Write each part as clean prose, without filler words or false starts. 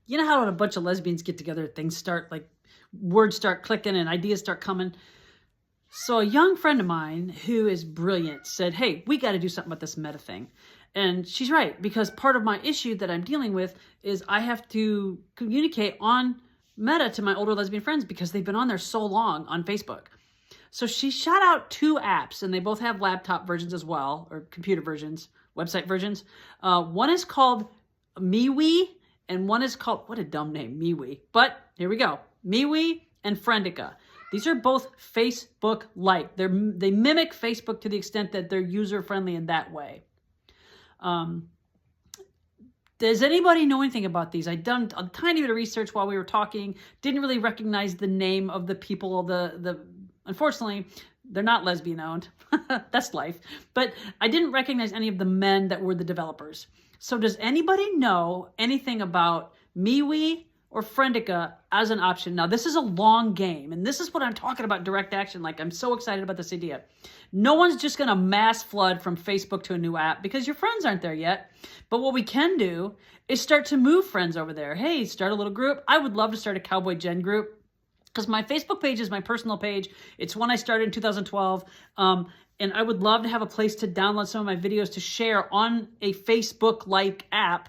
You know how when a bunch of lesbians get together, things start like, words start clicking and ideas start coming. So a young friend of mine who is brilliant said, hey, we got to do something about this meta thing. And she's right, because part of my issue that I'm dealing with is I have to communicate on Meta to my older lesbian friends because they've been on there so long on Facebook. So she shot out 2 apps, and they both have laptop versions as well, or computer versions, website versions. One is called Mewe, and one is called, what a dumb name, Mewe. But here we go, Mewe and Friendica. These are both Facebook-like. They mimic Facebook to the extent that they're user-friendly in that way. Does anybody know anything about these? I'd done a tiny bit of research while we were talking. Didn't really recognize the name of the people. Unfortunately, they're not lesbian owned. That's life. But I didn't recognize any of the men that were the developers. So does anybody know anything about Mewe or Friendica as an option? Now, this is a long game, and this is what I'm talking about, direct action. Like, I'm so excited about this idea. No one's just going to mass flood from Facebook to a new app because your friends aren't there yet. But what we can do is start to move friends over there. Hey, start a little group. I would love to start a Cowboy Gen group because my Facebook page is my personal page. It's one I started in 2012. And I would love to have a place to download some of my videos to share on a Facebook-like app.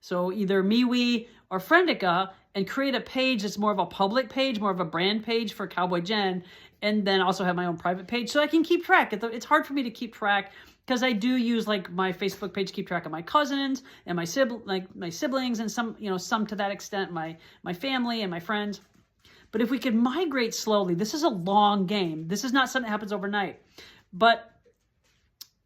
So either MeWe or Friendica, and create a page that's more of a public page, more of a brand page for Cowboy Gen, and then also have my own private page so I can keep track. It's hard for me to keep track because I do use like my Facebook page to keep track of my cousins and my siblings and some to that extent, my family and my friends. But if we could migrate slowly, this is a long game. This is not something that happens overnight, but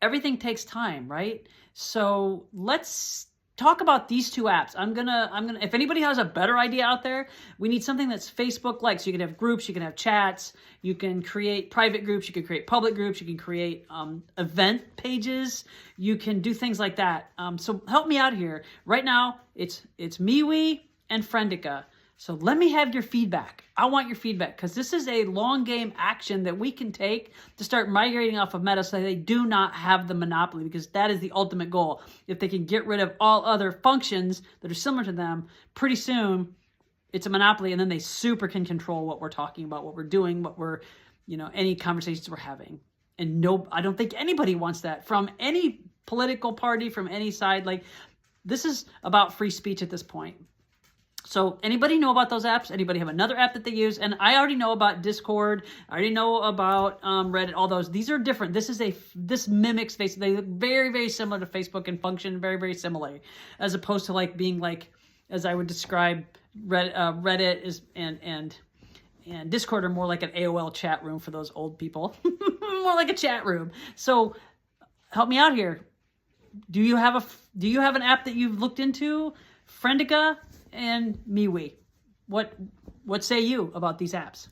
everything takes time, right? So let's talk about these 2 apps. I'm gonna, if anybody has a better idea out there, we need something that's Facebook-like. So you can have groups, you can have chats, you can create private groups, you can create public groups, you can create event pages, you can do things like that. So help me out here. Right now, it's MeWe and Friendica. So let me have your feedback. I want your feedback because this is a long game action that we can take to start migrating off of Meta so they do not have the monopoly, because that is the ultimate goal. If they can get rid of all other functions that are similar to them, pretty soon it's a monopoly, and then they super can control what we're talking about, what we're doing, what we're, any conversations we're having. And no, I don't think anybody wants that from any political party, from any side. Like, this is about free speech at this point. So anybody know about those apps? Anybody have another app that they use? And I already know about Discord. I already know about Reddit, all those. These are different. This mimics Facebook. They look very, very similar to Facebook and function very, very similarly, as opposed to like being like, as I would describe Reddit is and Discord are more like an AOL chat room for those old people. More like a chat room. So help me out here. Do you have an app that you've looked into? Friendica and MeWe. What say you about these apps?